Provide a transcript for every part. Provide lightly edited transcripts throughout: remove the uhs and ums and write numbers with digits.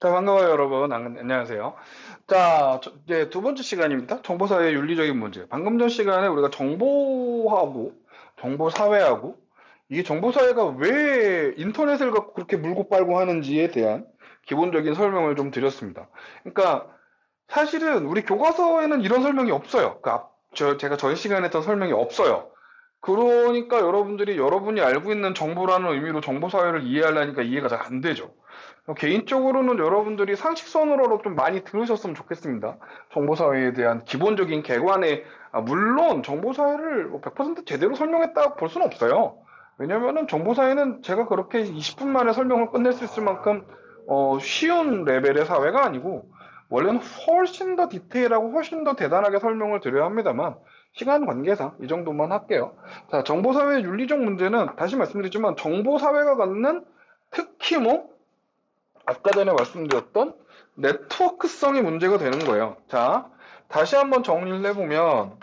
자, 반가워요, 여러분. 안녕하세요. 자, 이제 두 번째 시간입니다. 정보사회의 윤리적인 문제. 방금 전 시간에 우리가 정보하고, 정보사회하고, 이게 정보사회가 왜 인터넷을 갖고 그렇게 물고 빨고 하는지에 대한 기본적인 설명을 좀 드렸습니다. 그러니까, 사실은 우리 교과서에는 이런 설명이 없어요. 제가 전 시간에 했던 설명이 없어요. 그러니까 여러분이 알고 있는 정보라는 의미로 정보사회를 이해하려니까 이해가 잘 안 되죠. 개인적으로는 여러분들이 상식선으로 좀 많이 들으셨으면 좋겠습니다. 정보사회에 대한 기본적인 개관에, 물론 정보사회를 100% 제대로 설명했다고 볼 수는 없어요. 왜냐면은 정보사회는 제가 그렇게 20분 만에 설명을 끝낼 수 있을 만큼 쉬운 레벨의 사회가 아니고, 원래는 훨씬 더 디테일하고 훨씬 더 대단하게 설명을 드려야 합니다만, 시간 관계상 이 정도만 할게요. 자, 정보사회의 윤리적 문제는 다시 말씀드리지만 정보사회가 갖는 특히 아까 전에 말씀드렸던 네트워크성이 문제가 되는 거예요. 자, 다시 한번 정리를 해보면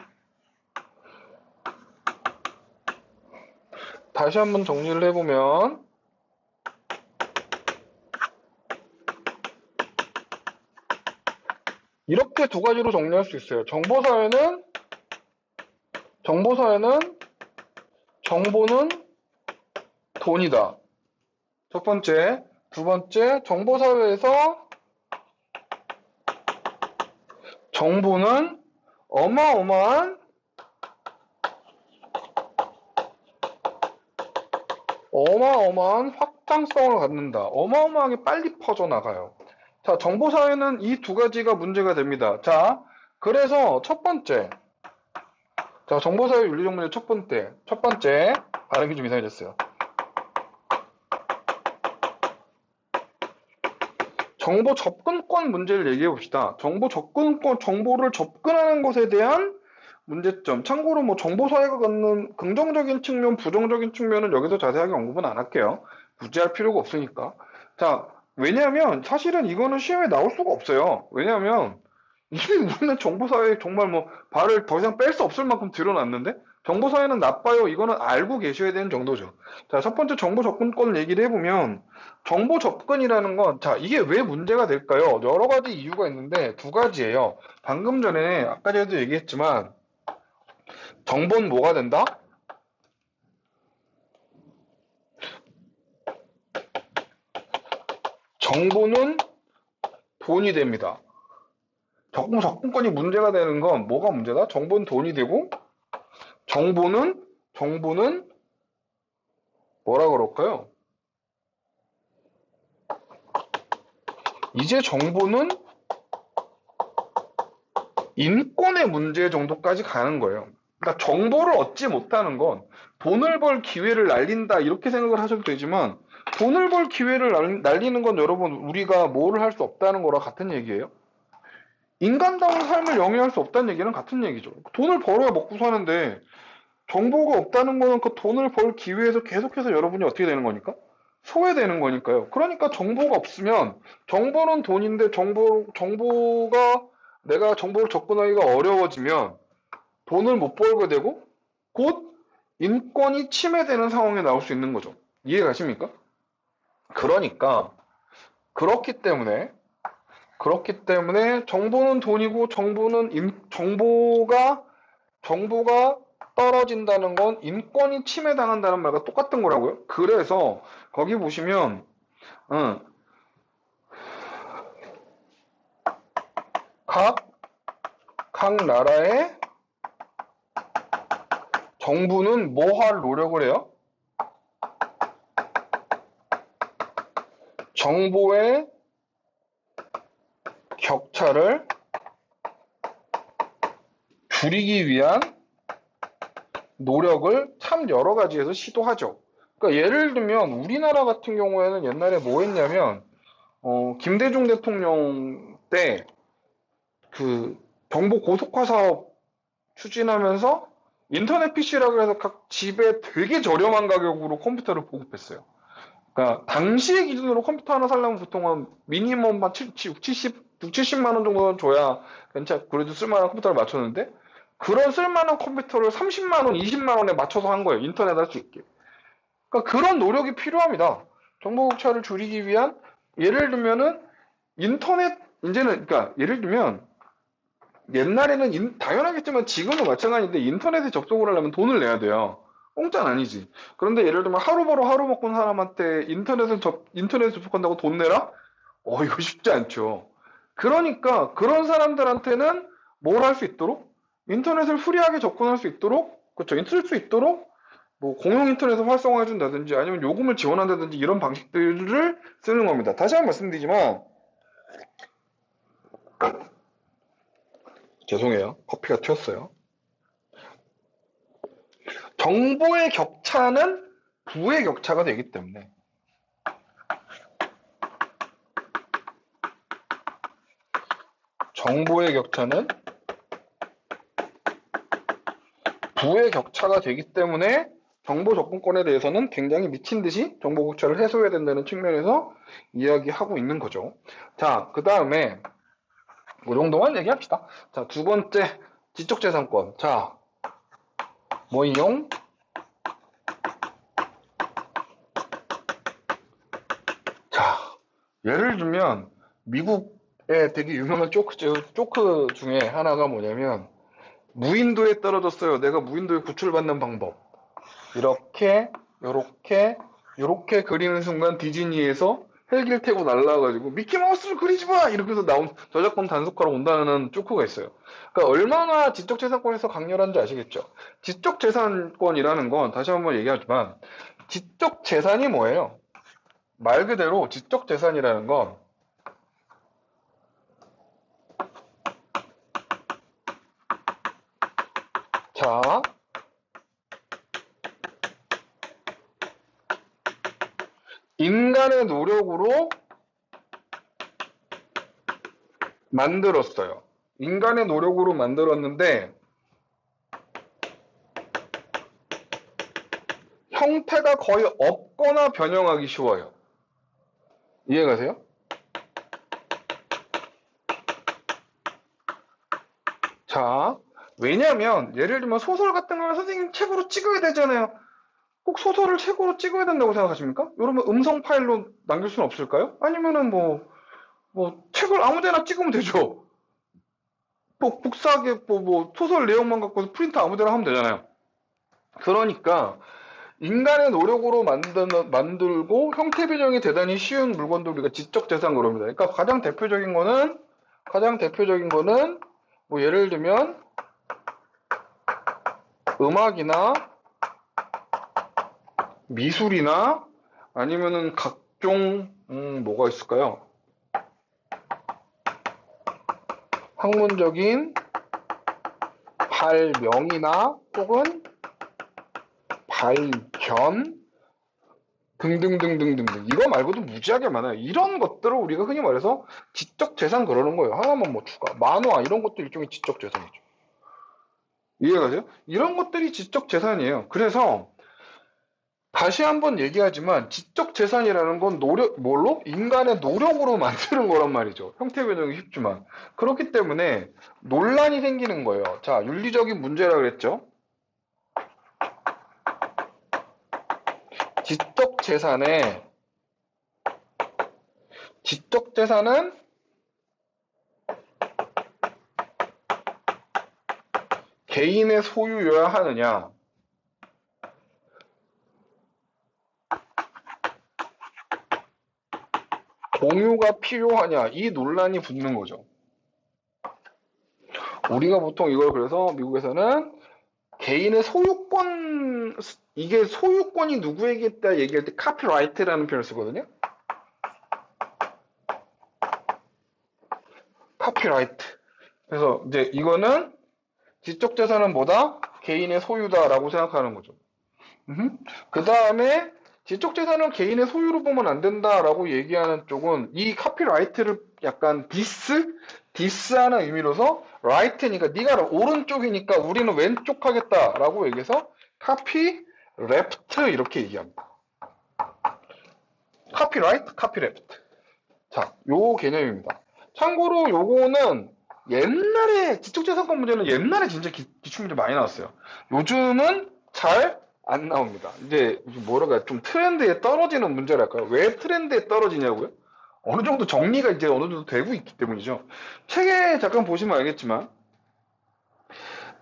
이렇게 두 가지로 정리할 수 있어요. 정보사회는 정보는 돈이다. 첫 번째. 두 번째, 정보사회에서 정보는 어마어마한 확장성을 갖는다. 어마어마하게 빨리 퍼져나가요. 자, 정보사회는 이 두 가지가 문제가 됩니다. 자, 그래서 첫 번째. 자, 정보사회 윤리적 문제 첫 번째. 발음이 좀 이상해졌어요. 정보 접근권 문제를 얘기해 봅시다. 정보를 접근하는 것에 대한 문제점. 참고로 정보사회가 갖는 긍정적인 측면, 부정적인 측면은 여기서 자세하게 언급은 안 할게요. 굳이 할 필요가 없으니까. 자, 왜냐하면 사실은 이거는 시험에 나올 수가 없어요. 왜냐하면 이미 우리는 정보사회에 정말 발을 더 이상 뺄 수 없을 만큼 드러났는데 정보사회는 나빠요. 이거는 알고 계셔야 되는 정도죠. 자, 첫 번째 정보 접근권 얘기를 해보면 정보 접근이라는 건, 자, 이게 왜 문제가 될까요? 여러 가지 이유가 있는데 두 가지예요. 방금 전에 아까 전에도 얘기했지만 정보는 뭐가 된다? 정보는 돈이 됩니다. 정보 접근권이 문제가 되는 건 뭐가 문제다? 정보는 돈이 되고 정보는 뭐라 그럴까요? 이제 정보는 인권의 문제 정도까지 가는 거예요. 그러니까 정보를 얻지 못하는 건 돈을 벌 기회를 날린다 이렇게 생각을 하셔도 되지만 돈을 벌 기회를 날리는 건 여러분 우리가 뭐를 할 수 없다는 거랑 같은 얘기예요. 인간다운 삶을 영위할 수 없다는 얘기는 같은 얘기죠. 돈을 벌어야 먹고 사는데 정보가 없다는 거는 그 돈을 벌 기회에서 계속해서 여러분이 어떻게 되는 거니까? 소외되는 거니까요. 그러니까 정보가 없으면 정보는 돈인데 정보가 내가 정보를 접근하기가 어려워지면 돈을 못 벌게 되고 곧 인권이 침해되는 상황에 나올 수 있는 거죠. 이해가십니까? 그러니까 그렇기 때문에 정보는 돈이고 정보가 떨어진다는 건 인권이 침해당한다는 말과 똑같은 거라고요. 그래서 거기 보시면 각 나라의 정부는 뭐 할 노력을 해요? 정보의 격차를 줄이기 위한 노력을 참 여러 가지에서 시도하죠. 그러니까 예를 들면 우리나라 같은 경우에는 옛날에 뭐 했냐면 김대중 대통령 때 그 정보 고속화 사업 추진하면서 인터넷 PC라고 해서 각 집에 되게 저렴한 가격으로 컴퓨터를 보급했어요. 그러니까 당시의 기준으로 컴퓨터 하나 살려면 보통은 미니멈 한 70만 원 정도는 줘야 그래도 쓸만한 컴퓨터를 맞췄는데 그런 쓸만한 컴퓨터를 30만 원, 20만 원에 맞춰서 한 거예요. 인터넷 할 수 있게. 그러니까 그런 노력이 필요합니다. 정보 격차를 줄이기 위한 예를 들면은 인터넷, 이제는, 그러니까, 예를 들면, 옛날에는 당연하겠지만 지금도 마찬가지인데 인터넷에 접속을 하려면 돈을 내야 돼요. 공짜는 아니지. 그런데 예를 들면 하루 벌어 하루 먹고 사람한테 인터넷에 접속한다고 돈 내라? 이거 쉽지 않죠. 그러니까 그런 사람들한테는 뭘 할 수 있도록? 인터넷을 프리하게 접근할 수 있도록, 그렇죠. 쓸 수 있도록 뭐 공용 인터넷을 활성화해 준다든지 아니면 요금을 지원한다든지 이런 방식들을 쓰는 겁니다. 다시 한번 말씀드리지만 죄송해요. 커피가 튀었어요. 정보의 격차는 부의 격차가 되기 때문에 정보의 격차는 부의 격차가 되기 때문에 정보 접근권에 대해서는 굉장히 미친 듯이 정보 격차를 해소해야 된다는 측면에서 이야기하고 있는 거죠. 자, 그 다음에 그 정도만 얘기합시다. 자, 두 번째 지적재산권. 자, 뭐이용? 자, 예를 들면 미국의 되게 유명한 조크 중에 하나가 뭐냐면 무인도에 떨어졌어요. 내가 무인도에 구출받는 방법. 요렇게 그리는 순간 디즈니에서 헬기를 타고 날라와가지고 미키마우스를 그리지 마! 이렇게 해서 나온 저작권 단속하러 온다는 조크가 있어요. 그러니까 얼마나 지적재산권에서 강렬한지 아시겠죠? 지적재산권이라는 건 다시 한번 얘기하지만 지적재산이 뭐예요? 말 그대로 지적재산이라는 건 자, 인간의 노력으로 만들었어요. 인간의 노력으로 만들었는데 형태가 거의 없거나 변형하기 쉬워요. 이해가세요? 자, 왜냐면 예를 들면 소설 같은 거는 선생님 책으로 찍어야 되잖아요. 꼭 소설을 책으로 찍어야 된다고 생각하십니까? 여러분 음성 파일로 남길 수는 없을까요? 아니면은 뭐 책을 아무데나 찍으면 되죠. 뭐 복사하게 뭐 소설 내용만 갖고 프린트 아무데나 하면 되잖아요. 그러니까 인간의 노력으로 만들고 형태 변형이 대단히 쉬운 물건도 우리가 지적재산 그럽니다. 그러니까 가장 대표적인 거는 뭐 예를 들면 음악이나 미술이나 아니면은 각종 뭐가 있을까요? 학문적인 발명이나 혹은 발견 등등등등등등 이거 말고도 무지하게 많아요. 이런 것들을 우리가 흔히 말해서 지적재산 그러는 거예요. 하나만 뭐 추가 만화 이런 것도 일종의 지적재산이죠. 이해가세요? 이런 것들이 지적재산이에요. 그래서 다시 한번 얘기하지만 지적재산이라는 건 뭘로? 인간의 노력으로 만드는 거란 말이죠. 형태 변형이 쉽지만. 그렇기 때문에 논란이 생기는 거예요. 자, 윤리적인 문제라 그랬죠. 지적재산은 개인의 소유여야 하느냐? 공유가 필요하냐? 이 논란이 붙는 거죠. 우리가 보통 이걸 그래서 미국에서는 개인의 소유권, 이게 소유권이 누구에게 있다 얘기할 때 카피라이트라는 표현을 쓰거든요. 카피라이트. 그래서 이제 이거는 지적재산은 뭐다? 개인의 소유다라고 생각하는 거죠. 그 다음에 지적재산을 개인의 소유로 보면 안 된다라고 얘기하는 쪽은 이 카피라이트를 약간 디스하는 의미로서 라이트니까 네가 오른쪽이니까 우리는 왼쪽 하겠다라고 얘기해서 카피 레프트 이렇게 얘기합니다. 카피라이트, 카피 레프트. 자, 요 개념입니다. 참고로 요거는 옛날에 지적재산권 문제는 옛날에 진짜 기출문제 많이 나왔어요. 요즘은 잘 안 나옵니다. 이제 뭐랄까 좀 트렌드에 떨어지는 문제랄까요? 왜 트렌드에 떨어지냐고요? 어느 정도 정리가 이제 어느 정도 되고 있기 때문이죠. 책에 잠깐 보시면 알겠지만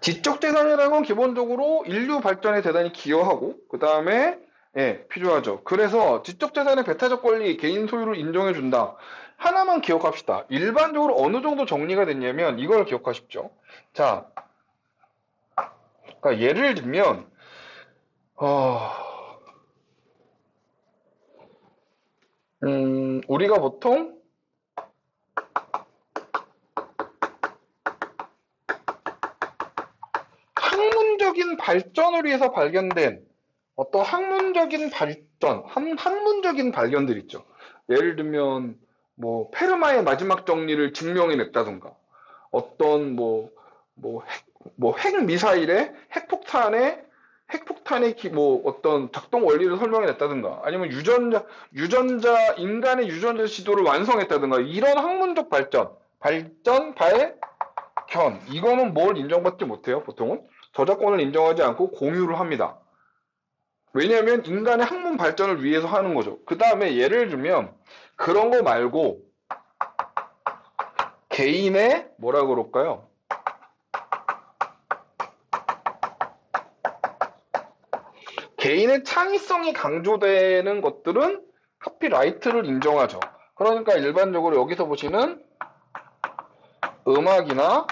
지적재산이라는 건 기본적으로 인류 발전에 대단히 기여하고 그 다음에 예, 필요하죠. 그래서 지적재산의 배타적 권리, 개인 소유를 인정해준다. 하나만 기억합시다. 일반적으로 어느 정도 정리가 됐냐면 이걸 기억하십시오. 자, 그러니까 예를 들면 어, 우리가 보통 학문적인 발전을 위해서 발견된 어떤 학문적인 발전, 학문적인 발견들 있죠. 예를 들면 뭐 페르마의 마지막 정리를 증명해냈다던가 어떤 핵 미사일의 핵폭탄의 뭐 어떤 작동 원리를 설명해냈다든가 아니면 인간의 유전자 시도를 완성했다든가 이런 학문적 발견 이거는 뭘 인정받지 못해요. 보통은 저작권을 인정하지 않고 공유를 합니다. 왜냐하면 인간의 학문 발전을 위해서 하는 거죠. 그 다음에 예를 들면 그런 거 말고 개인의 뭐라 그럴까요? 개인의 창의성이 강조되는 것들은 카피라이트를 인정하죠. 그러니까 일반적으로 여기서 보시는 음악이나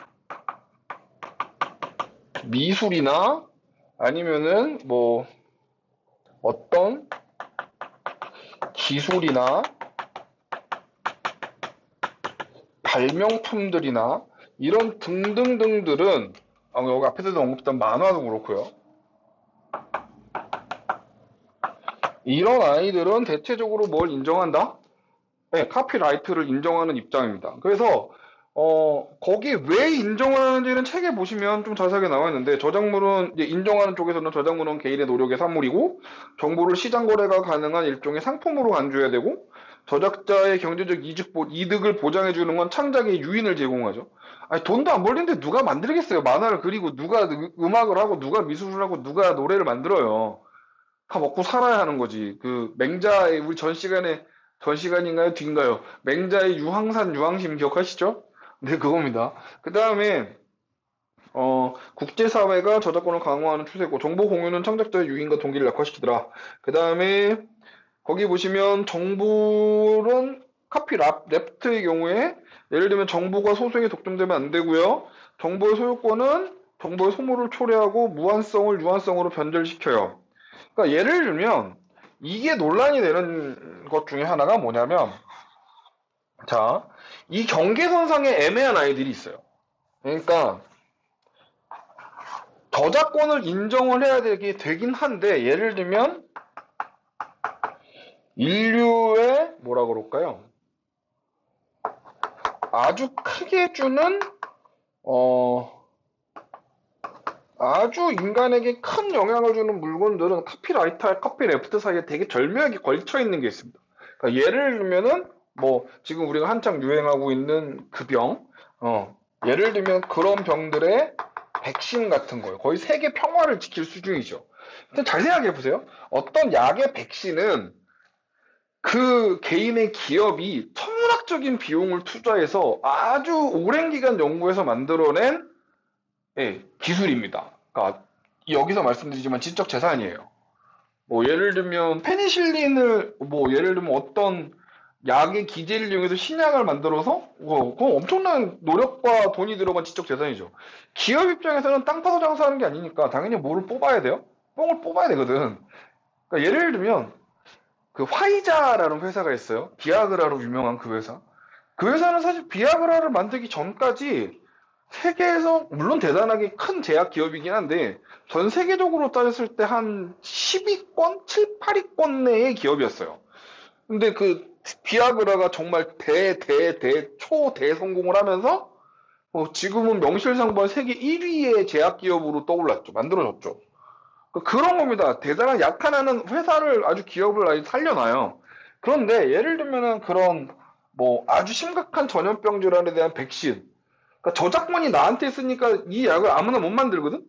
미술이나 아니면은 뭐 어떤 기술이나 발명품들이나 이런 등등등들은 여기 앞에서도 언급했던 만화도 그렇고요. 이런 아이들은 대체적으로 뭘 인정한다? 네, 카피라이트를 인정하는 입장입니다. 그래서 거기 왜 인정을 하는지는 책에 보시면 좀 자세하게 나와 있는데 저작물은 이제 인정하는 쪽에서는 저작물은 개인의 노력의 산물이고 정보를 시장 거래가 가능한 일종의 상품으로 간주해야 되고 저작자의 경제적 이득을 보장해 주는 건 창작의 유인을 제공하죠. 아니 돈도 안 벌리는데 누가 만들겠어요? 만화를 그리고 누가 음악을 하고 누가 미술을 하고 누가 노래를 만들어요. 다 먹고 살아야 하는 거지. 그 맹자의 우리 전 시간인가요? 뒤인가요? 맹자의 유황산 유황심 기억하시죠? 네, 그겁니다. 그 다음에 국제사회가 저작권을 강화하는 추세고 정보 공유는 창작자의 유인과 동기를 약화시키더라. 그 다음에 거기 보시면 정보는 레프트의 경우에 예를 들면 정보가 소수에게 독점되면 안 되고요. 정보의 소유권은 정보의 소모를 초래하고 무한성을 유한성으로 변절시켜요. 그러니까 예를 들면 이게 논란이 되는 것 중에 하나가 뭐냐면 자, 이 경계선상에 애매한 아이들이 있어요. 그러니까 저작권을 인정을 해야 되긴 한데 예를 들면 인류의 뭐라 그럴까요? 아주 크게 주는 아주 인간에게 큰 영향을 주는 물건들은 카피라이트와 카피레프트 사이에 되게 절묘하게 걸쳐 있는 게 있습니다. 그러니까 예를 들면은 뭐 지금 우리가 한창 유행하고 있는 그 병, 예를 들면 그런 병들의 백신 같은 거예요. 거의 세계 평화를 지킬 수준이죠. 근데 잘 생각해 보세요. 어떤 약의 백신은 그 개인의 기업이 천문학적인 비용을 투자해서 아주 오랜 기간 연구해서 만들어낸 기술입니다. 그러니까 여기서 말씀드리지만 지적 재산이에요. 뭐 예를 들면 페니실린을 뭐 예를 들면 어떤 약의 기제를 이용해서 신약을 만들어서 그건 엄청난 노력과 돈이 들어간 지적 재산이죠. 기업 입장에서는 땅 파서 장사하는 게 아니니까 당연히 뭐를 뽑아야 돼요? 뽕을 뽑아야 되거든. 그러니까 예를 들면 그 화이자라는 회사가 있어요. 비아그라로 유명한 그 회사. 그 회사는 사실 비아그라를 만들기 전까지 세계에서 물론 대단하게 큰 제약 기업이긴 한데 전 세계적으로 따졌을 때 한 10위권, 7, 8위권 내의 기업이었어요. 근데 그 비아그라가 정말 초대 성공을 하면서 지금은 명실상부한 세계 1위의 제약 기업으로 떠올랐죠. 만들어졌죠. 그런 겁니다. 대단한 약하나는 회사를 기업을 아주 살려놔요. 그런데 예를 들면은 그런 뭐 아주 심각한 전염병 질환에 대한 백신. 그러니까 저작권이 나한테 있으니까 이 약을 아무나 못 만들거든?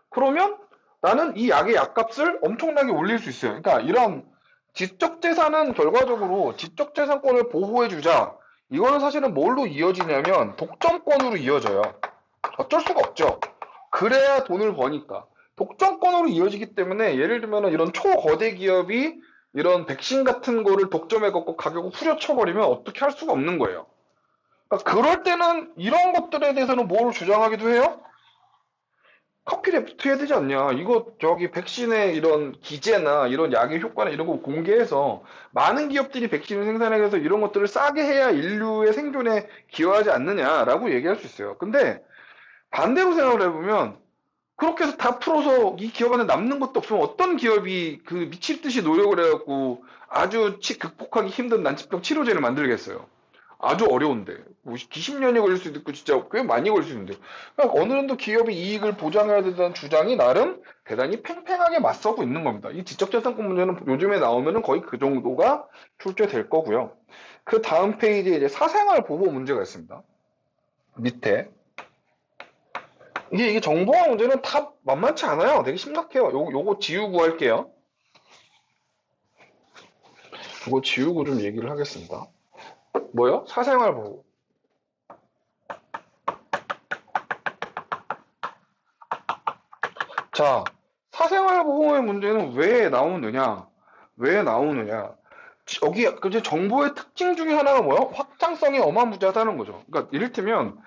그러면 나는 이 약의 약값을 엄청나게 올릴 수 있어요. 그러니까 이런 지적재산은 결과적으로 지적재산권을 보호해주자. 이거는 사실은 뭘로 이어지냐면 독점권으로 이어져요. 어쩔 수가 없죠. 그래야 돈을 버니까. 독점권으로 이어지기 때문에 예를 들면 이런 초거대 기업이 이런 백신 같은 거를 독점해갖고 가격을 후려쳐버리면 어떻게 할 수가 없는 거예요. 그러니까 그럴 때는 이런 것들에 대해서는 뭘 주장하기도 해요? 카피레프트 해야 되지 않냐. 이거 저기 백신의 이런 기제나 이런 약의 효과나 이런 거 공개해서 많은 기업들이 백신을 생산해서 이런 것들을 싸게 해야 인류의 생존에 기여하지 않느냐라고 얘기할 수 있어요. 근데 반대로 생각을 해보면 그렇게 해서 다 풀어서 이 기업 안에 남는 것도 없으면 어떤 기업이 그 미칠 듯이 노력을 해갖고 아주 극복하기 힘든 난치병 치료제를 만들겠어요. 아주 어려운데 뭐 20년이 걸릴 수도 있고 진짜 꽤 많이 걸릴 수 있는데 그러니까 어느 정도 기업의 이익을 보장해야 된다는 주장이 나름 대단히 팽팽하게 맞서고 있는 겁니다. 이 지적재산권 문제는 요즘에 나오면은 거의 그 정도가 출제될 거고요. 그 다음 페이지에 이제 사생활 보호 문제가 있습니다. 밑에 이게 정보화 문제는 다 만만치 않아요. 되게 심각해요. 요거 지우고 할게요. 이거 지우고 좀 얘기를 하겠습니다. 뭐요? 사생활 보호. 자, 사생활 보호의 문제는 왜 나오느냐? 왜 나오느냐? 여기 이제 정보의 특징 중에 하나가 뭐야? 확장성이 어마무지하다는 거죠. 그러니까 이를테면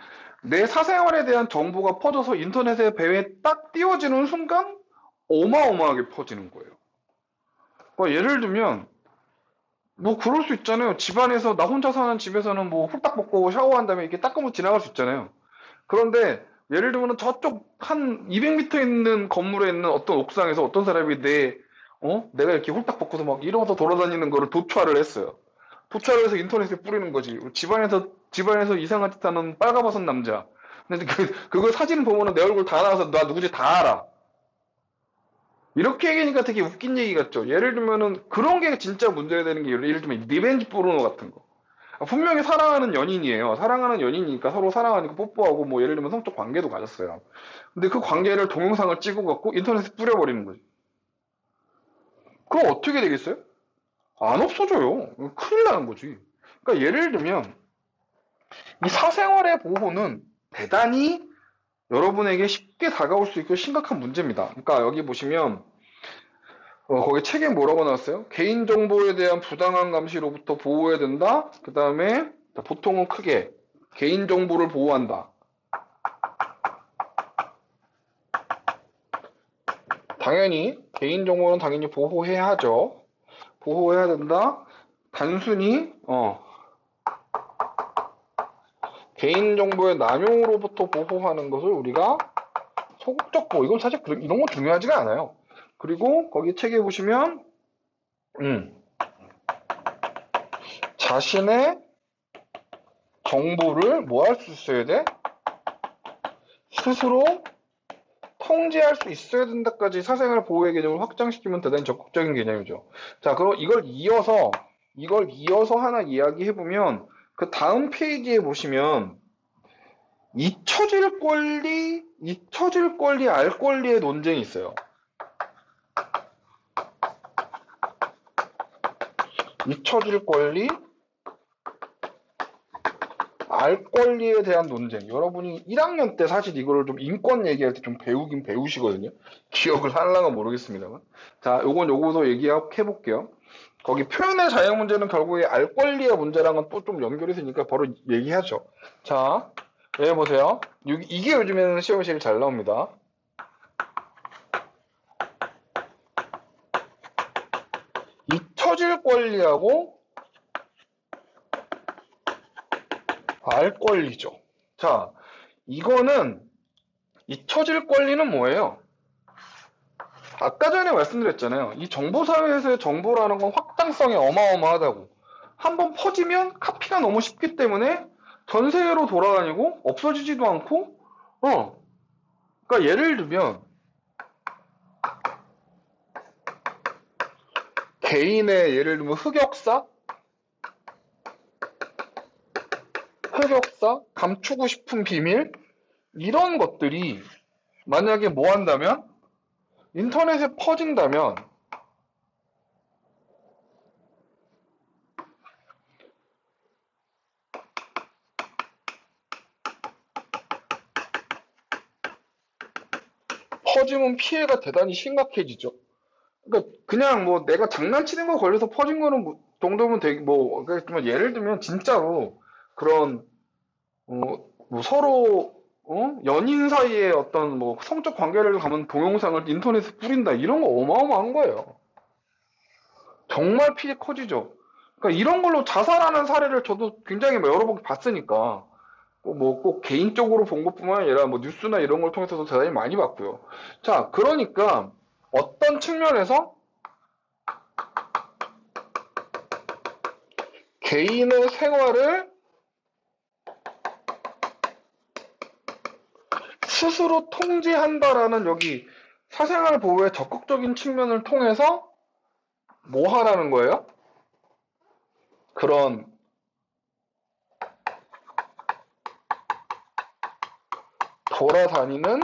내 사생활에 대한 정보가 퍼져서 인터넷에 배에 딱 띄워지는 순간 어마어마하게 퍼지는 거예요. 그러니까 예를 들면 뭐 그럴 수 있잖아요. 집안에서 나 혼자 사는 집에서는 뭐 홀딱 벗고 샤워한 다음에 이렇게 닦으면 지나갈 수 있잖아요. 그런데 예를 들면 저쪽 한 200m 있는 건물에 있는 어떤 옥상에서 어떤 사람이 내가 이렇게 홀딱 벗고서 막 이러면서 돌아다니는 거를 도촬을 했어요. 도촬을 해서 인터넷에 뿌리는 거지. 집안에서 이상한 짓 하는 빨가벗은 남자. 근데 그거 사진 보면은 내 얼굴 다 나와서 나 누구지 다 알아. 이렇게 얘기하니까 되게 웃긴 얘기 같죠. 예를 들면은 그런 게 진짜 문제가 되는 게 예를 들면 리벤지 포르노 같은 거. 분명히 사랑하는 연인이에요. 사랑하는 연인이니까 서로 사랑하니까 뽀뽀하고 뭐 예를 들면 성적 관계도 가졌어요. 근데 그 관계를 동영상을 찍어갖고 인터넷에 뿌려버리는 거지. 그럼 어떻게 되겠어요? 안 없어져요. 큰일 나는 거지. 그러니까 예를 들면 이 사생활의 보호는 대단히 여러분에게 쉽게 다가올 수 있고 심각한 문제입니다. 그러니까 여기 보시면 거기 책에 뭐라고 나왔어요? 개인정보에 대한 부당한 감시로부터 보호해야 된다. 그 다음에 보통은 크게 개인정보를 보호한다. 당연히 개인정보는 당연히 보호해야 하죠. 보호해야 된다. 단순히 개인정보의 남용으로부터 보호하는 것을 우리가 소극적 보호. 이건 사실 이런 건 중요하지가 않아요. 그리고 거기 책에 보시면 자신의 정보를 뭐 할 수 있어야 돼? 스스로 통제할 수 있어야 된다까지 사생활 보호의 개념을 확장시키면 대단히 적극적인 개념이죠. 자, 그럼 이걸 이어서 하나 이야기해보면 그 다음 페이지에 보시면 잊혀질 권리, 알 권리의 논쟁이 있어요. 잊혀질 권리, 알 권리에 대한 논쟁. 여러분이 1학년 때 사실 이거를 좀 인권 얘기할 때 좀 배우긴 배우시거든요. 기억을 하려면 모르겠습니다만. 자, 요거도 얘기해볼게요. 거기 표현의 자유 문제는 결국에 알 권리의 문제랑은 또 좀 연결이 되니까 바로 얘기하죠. 자, 여기 보세요. 이게 요즘에는 시험에 제일 잘 나옵니다. 잊혀질 권리하고 알 권리죠. 자, 이거는 잊혀질 권리는 뭐예요? 아까 전에 말씀드렸잖아요. 이 정보사회에서의 정보라는 건 확장성이 어마어마하다고. 한번 퍼지면 카피가 너무 쉽기 때문에 전 세계로 돌아다니고 없어지지도 않고, 그러니까 예를 들면 개인의 예를 들면 흑역사, 감추고 싶은 비밀 이런 것들이 만약에 뭐 한다면 인터넷에 퍼진다면 퍼지면 피해가 대단히 심각해지죠. 그러니까 그냥 뭐 내가 장난치는 거 걸려서 퍼진 거는 정도면 되게 뭐 그렇지만 예를 들면 진짜로 그런 뭐 서로 연인 사이에 어떤 뭐 성적 관계를 담은 동영상을 인터넷에 뿌린다 이런 거 어마어마한 거예요. 정말 피해 커지죠. 그러니까 이런 걸로 자살하는 사례를 저도 굉장히 뭐 여러 번 봤으니까 뭐 꼭 개인적으로 본 것뿐만 아니라 뭐 뉴스나 이런 걸 통해서도 대단히 많이 봤고요. 자, 그러니까 어떤 측면에서 개인의 생활을 스스로 통제한다라는 여기 사생활 보호의 적극적인 측면을 통해서 뭐 하라는 거예요? 그런 돌아다니는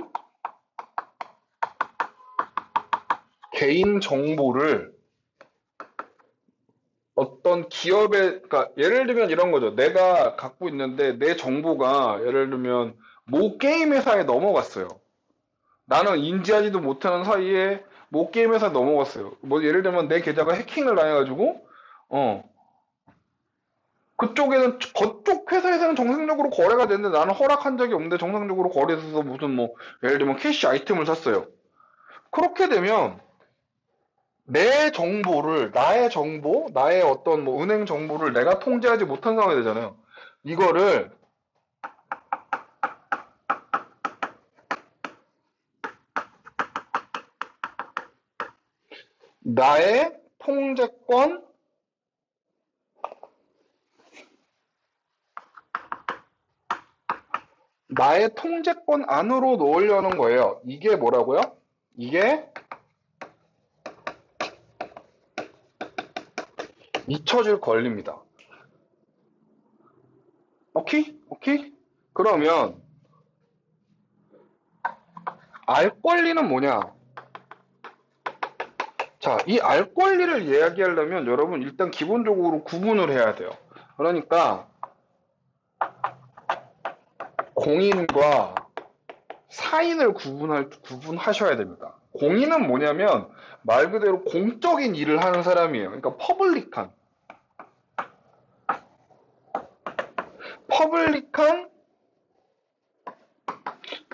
개인 정보를 어떤 기업에, 그러니까 예를 들면 이런 거죠. 내가 갖고 있는데 내 정보가 예를 들면 모 게임 회사에 넘어갔어요. 나는 인지하지도 못하는 사이에 모 게임 회사에 넘어갔어요. 뭐 예를 들면 내 계좌가 해킹을 당해가지고 어 그쪽에는 그쪽 회사에서는 정상적으로 거래가 됐는데 나는 허락한 적이 없는데 정상적으로 거래돼서 무슨 뭐 예를 들면 캐시 아이템을 샀어요. 그렇게 되면 내 정보를 나의 정보, 나의 어떤 뭐 은행 정보를 내가 통제하지 못한 상황이 되잖아요. 이거를 나의 통제권, 나의 통제권 안으로 넣으려는 거예요. 이게 뭐라고요? 이게 잊혀질 권리입니다. 오케이? 오케이? 그러면 알 권리는 뭐냐? 자, 이 알 권리를 이야기하려면 여러분 일단 기본적으로 구분을 해야 돼요. 그러니까 공인과 사인을 구분하셔야 됩니다. 공인은 뭐냐면 말 그대로 공적인 일을 하는 사람이에요. 그러니까 퍼블릭한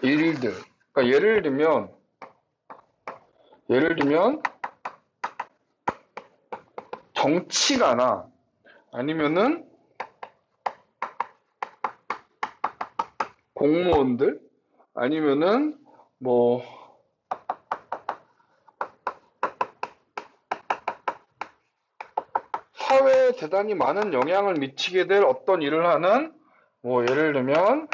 일들. 그러니까 예를 들면 정치가나 아니면은 공무원들 아니면은 뭐 사회에 대단히 많은 영향을 미치게 될 어떤 일을 하는 뭐 예를 들면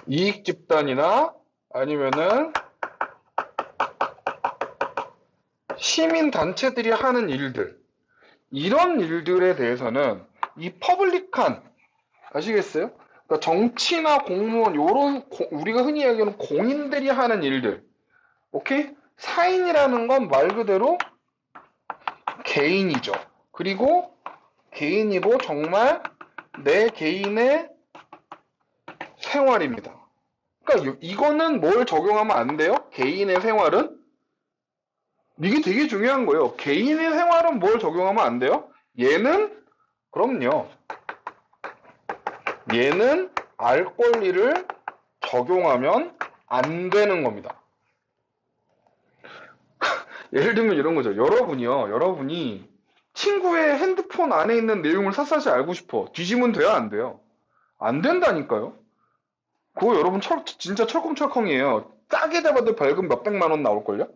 이익 집단이나 아니면은 시민 단체들이 하는 일들 이런 일들에 대해서는 이 퍼블릭한 아시겠어요? 그러니까 정치나 공무원 요런 우리가 흔히 이야기하는 공인들이 하는 일들 오케이? 사인이라는 건 말 그대로 개인이죠. 그리고 개인이고 정말 내 개인의 생활입니다. 그러니까 이거는 뭘 적용하면 안 돼요? 개인의 생활은? 이게 되게 중요한 거예요. 개인의 생활은 뭘 적용하면 안 돼요? 그럼요. 얘는 알 권리를 적용하면 안 되는 겁니다. 예를 들면 이런 거죠. 여러분이 친구의 핸드폰 안에 있는 내용을 샅샅이 알고 싶어. 뒤지면 돼요, 안 돼요? 안 된다니까요. 그거 여러분 진짜 철컹철컹이에요. 싸게 잡아도 벌금 몇백만 원 나올걸요?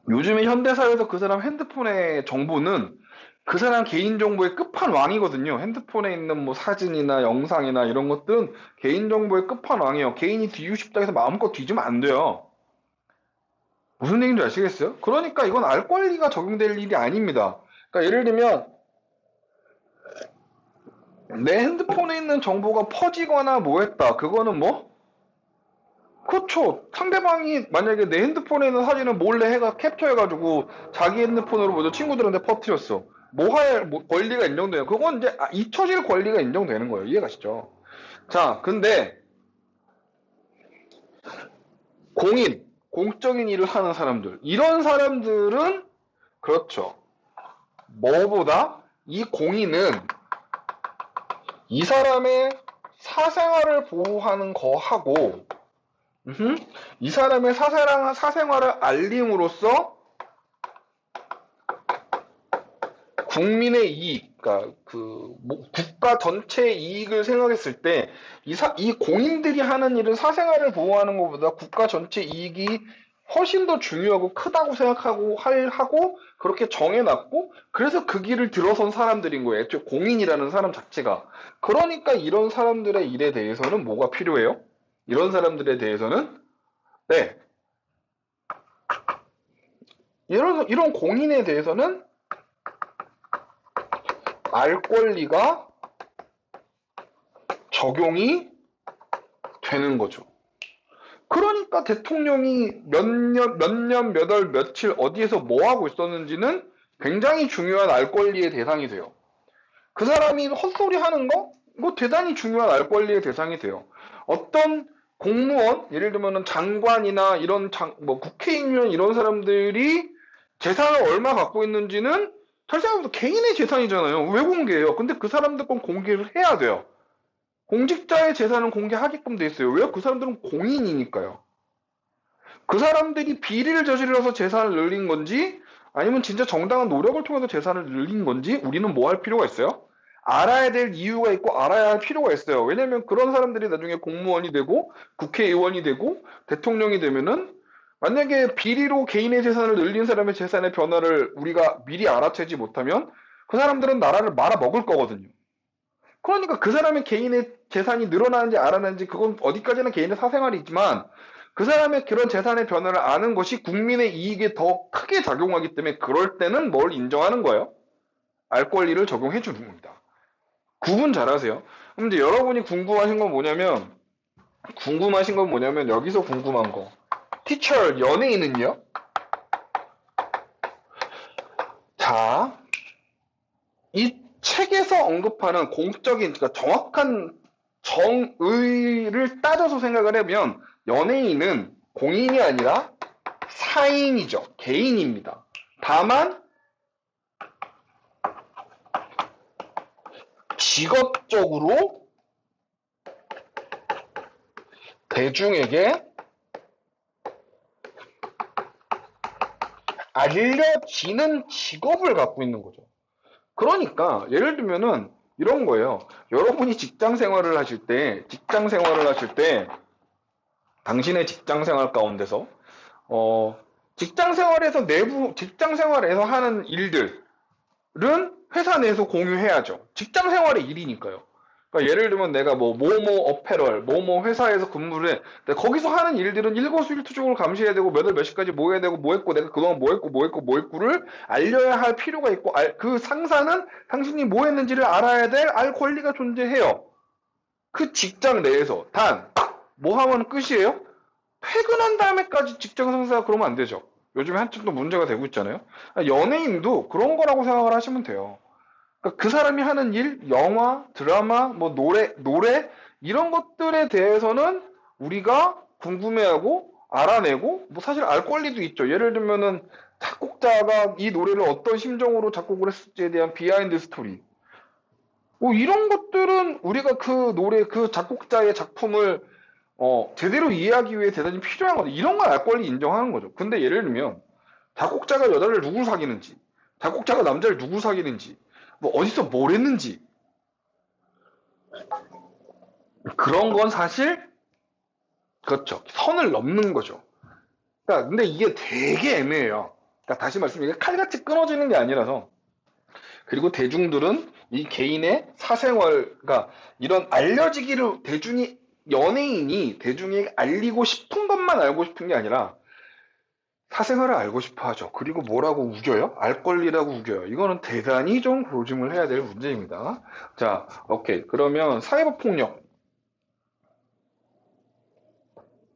요즘에 현대사회에서 그 사람 핸드폰의 정보는 그 사람 개인정보의 끝판왕이거든요. 핸드폰에 있는 뭐 사진이나 영상이나 이런 것들은 개인정보의 끝판왕이에요. 개인이 뒤지고 싶다 해서 마음껏 뒤지면 안 돼요. 무슨 얘기인지 아시겠어요? 그러니까 이건 알 권리가 적용될 일이 아닙니다. 그러니까 예를 들면 내 핸드폰에 있는 정보가 퍼지거나 뭐 했다. 그거는 뭐? 그렇죠. 상대방이 만약에 내 핸드폰에 있는 사진을 몰래 해가 캡처해가지고 자기 핸드폰으로 먼저 친구들한테 퍼뜨렸어. 권리가 인정돼요. 그건 이제 잊혀질 권리가 인정되는 거예요. 이해가시죠? 자, 근데 공인, 공적인 일을 하는 사람들. 이런 사람들은, 그렇죠. 뭐보다 이 공인은 이 사람의 사생활을 보호하는 거하고, 이 사람의 사생활을 알림으로써 국민의 이익, 그러니까 국가 전체의 이익을 생각했을 때, 이 공인들이 하는 일은 사생활을 보호하는 것보다 국가 전체 이익이 훨씬 더 중요하고 크다고 생각하고 하고 그렇게 정해놨고, 그래서 그 길을 들어선 사람들인 거예요. 애초에 공인이라는 사람 자체가. 그러니까 이런 사람들의 일에 대해서는 뭐가 필요해요? 이런 사람들에 대해서는, 네, 이런 공인에 대해서는 알 권리가 적용이 되는 거죠. 그러니까 대통령이 몇 년, 몇 월, 며칠 어디에서 뭐 하고 있었는지는 굉장히 중요한 알 권리의 대상이 돼요. 그 사람이 헛소리 하는 거? 뭐 대단히 중요한 알 권리의 대상이 돼요. 어떤 공무원, 예를 들면 장관이나 이런 뭐 국회의원 이런 사람들이 재산을 얼마 갖고 있는지는 사실 개인의 재산이잖아요. 왜 공개해요? 근데 그 사람들 건 공개를 해야 돼요. 공직자의 재산은 공개하게끔 돼 있어요. 왜요? 그 사람들은 공인이니까요. 그 사람들이 비리를 저질러서 재산을 늘린 건지 아니면 진짜 정당한 노력을 통해서 재산을 늘린 건지 우리는 뭐 할 필요가 있어요? 알아야 될 이유가 있고 알아야 할 필요가 있어요. 왜냐면 그런 사람들이 나중에 공무원이 되고 국회의원이 되고 대통령이 되면은 만약에 비리로 개인의 재산을 늘린 사람의 재산의 변화를 우리가 미리 알아채지 못하면 그 사람들은 나라를 말아먹을 거거든요. 그러니까 그 사람의 개인의 재산이 늘어나는지 알아나는지 그건 어디까지나 개인의 사생활이지만 그 사람의 그런 재산의 변화를 아는 것이 국민의 이익에 더 크게 작용하기 때문에 그럴 때는 뭘 인정하는 거예요? 알 권리를 적용해 주는 겁니다. 구분 잘하세요. 그럼 이제 여러분이 궁금하신 건 뭐냐면 여기서 궁금한 거. 티처 연예인은요? 자, 이 책에서 언급하는 공적인, 그러니까 정확한 정의를 따져서 생각을 하면 연예인은 공인이 아니라 사인이죠. 개인입니다. 다만 직업적으로 대중에게 알려지는 직업을 갖고 있는 거죠. 그러니까 예를 들면은 이런 거예요. 여러분이 직장 생활을 하실 때 당신의 직장 생활 가운데서 직장 생활에서 하는 일들은 회사 내에서 공유해야죠. 직장 생활의 일이니까요. 그러니까 예를 들면 내가 뭐뭐 어페럴, 뭐뭐 회사에서 근무를 해. 근데 거기서 하는 일들은 일거수일투족을 감시해야 되고 몇 월 몇 시까지 뭐 해야 되고 뭐 했고 내가 그동안 뭐 했고를 알려야 할 필요가 있고 그 상사는 당신이 뭐 했는지를 알아야 될 알 권리가 존재해요. 그 직장 내에서 단 뭐 하면 끝이에요? 퇴근한 다음에까지 직장 상사가 그러면 안 되죠. 요즘에 한참 또 문제가 되고 있잖아요. 연예인도 그런 거라고 생각을 하시면 돼요. 그러니까 그 사람이 하는 일, 영화, 드라마, 뭐 노래 이런 것들에 대해서는 우리가 궁금해하고 알아내고 뭐 사실 알 권리도 있죠. 예를 들면은 작곡자가 이 노래를 어떤 심정으로 작곡을 했을지에 대한 비하인드 스토리. 뭐 이런 것들은 우리가 그 노래, 그 작곡자의 작품을 제대로 이해하기 위해 대단히 필요한 거죠. 이런 걸 알 권리 인정하는 거죠. 근데 예를 들면 작곡자가 여자를 누구 사귀는지, 작곡자가 남자를 누구 사귀는지, 뭐 어디서 뭘 했는지 그런 건 사실 그렇죠. 선을 넘는 거죠. 그러니까 근데 이게 되게 애매해요. 그러니까 다시 말씀드리면 이게 칼같이 끊어지는 게 아니라서 그리고 대중들은 이 개인의 사생활, 그러니까 이런 알려지기를 연예인이 대중에게 알리고 싶은 것만 알고 싶은 게 아니라 사생활을 알고 싶어 하죠. 그리고 뭐라고 우겨요? 알 권리라고 우겨요. 이거는 대단히 좀 조심을 해야 될 문제입니다. 자, 오케이. 그러면 사이버 폭력.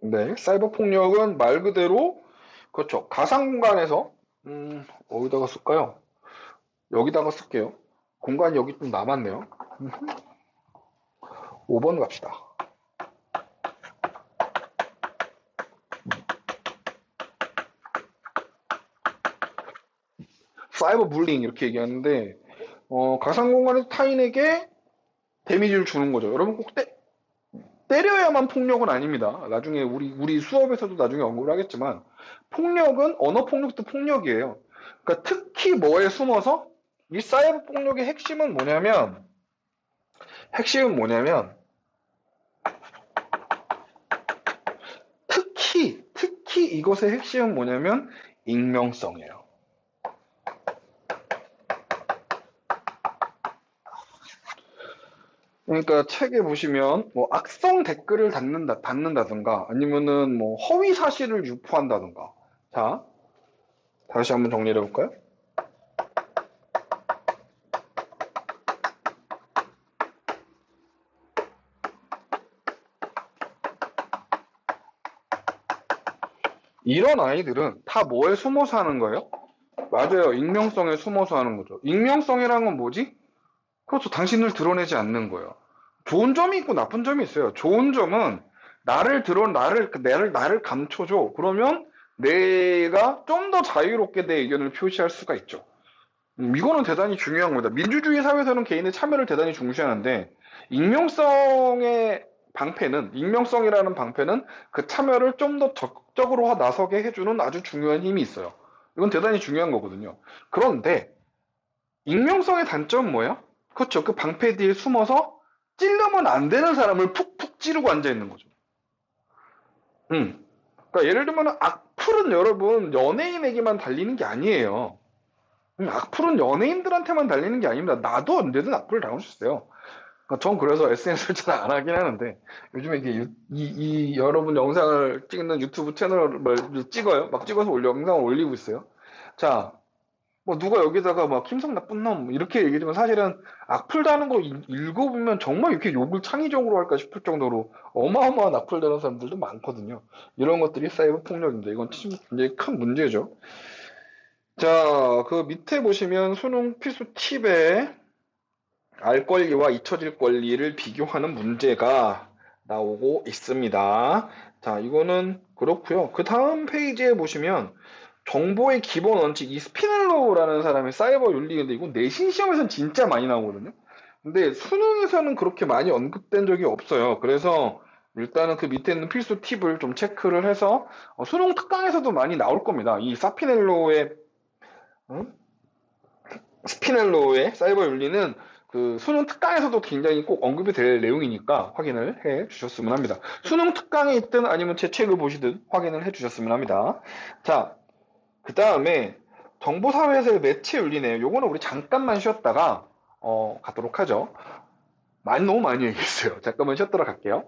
네, 사이버 폭력은 말 그대로 그렇죠. 가상 공간에서 어디다가 쓸까요? 여기다가 쓸게요. 공간이 여기 좀 남았네요. 5번 갑시다. 사이버 불링 이렇게 얘기하는데 가상 공간에서 타인에게 데미지를 주는 거죠. 여러분 꼭 때려야만 폭력은 아닙니다. 나중에 우리 수업에서도 나중에 언급을 하겠지만 폭력은 언어 폭력도 폭력이에요. 그러니까 특히 뭐에 숨어서 이 사이버 폭력의 핵심은 뭐냐면 특히 이것의 핵심은 뭐냐면 익명성이에요. 그러니까 책에 보시면 뭐 악성 댓글을 받는다든가 아니면은 뭐 허위 사실을 유포한다든가. 자, 다시 한번 정리해 볼까요? 이런 아이들은 다 뭐에 숨어서 하는 거예요? 맞아요. 익명성에 숨어서 하는 거죠. 익명성이라는 건 뭐지? 그렇죠. 당신을 드러내지 않는 거예요. 좋은 점이 있고 나쁜 점이 있어요. 좋은 점은 나를 감춰줘. 그러면 내가 좀 더 자유롭게 내 의견을 표시할 수가 있죠. 이거는 대단히 중요한 겁니다. 민주주의 사회에서는 개인의 참여를 대단히 중시하는데, 익명성이라는 방패는 그 참여를 좀 더 적극적으로 나서게 해주는 아주 중요한 힘이 있어요. 이건 대단히 중요한 거거든요. 그런데, 익명성의 단점은 뭐예요? 그렇죠. 그 방패 뒤에 숨어서 찌르면 안 되는 사람을 푹푹 찌르고 앉아 있는 거죠. 그러니까 예를 들면 악플은 여러분 연예인에게만 달리는 게 아니에요. 악플은 연예인들한테만 달리는 게 아닙니다. 나도 언제든 악플을 당할 수 있어요. 그러니까 전 그래서 SNS를 잘 안 하긴 하는데 요즘에 이게 여러분 영상을 찍는 유튜브 채널을 찍어요. 막 찍어서 영상을 올리고 있어요. 자, 뭐 누가 여기다가 막 김성 나쁜 놈 이렇게 얘기하지만 사실은 악플 다는 거 읽어보면 정말 이렇게 욕을 창의적으로 할까 싶을 정도로 어마어마한 악플 다는 사람들도 많거든요. 이런 것들이 사이버 폭력인데 이건 굉장히 큰 문제죠. 자, 그 밑에 보시면 수능 필수 팁에 알 권리와 잊혀질 권리를 비교하는 문제가 나오고 있습니다. 자, 이거는 그렇고요. 그 다음 페이지에 보시면 정보의 기본 원칙, 이 스피넬로라는 사람의 사이버 윤리인데 이건 내신 시험에서는 진짜 많이 나오거든요. 근데 수능에서는 그렇게 많이 언급된 적이 없어요. 그래서 일단은 그 밑에 있는 필수 팁을 좀 체크를 해서 수능 특강에서도 많이 나올 겁니다. 이 어? 스피넬로의 사이버 윤리는 그 수능 특강에서도 굉장히 꼭 언급이 될 내용이니까 확인을 해 주셨으면 합니다. 수능 특강에 있든 아니면 제 책을 보시든 확인을 해 주셨으면 합니다. 자, 그 다음에 정보사회에서의 매체 윤리네요. 요거는 우리 잠깐만 쉬었다가 가도록 하죠. 너무 많이 얘기했어요. 잠깐만 쉬었다가 갈게요.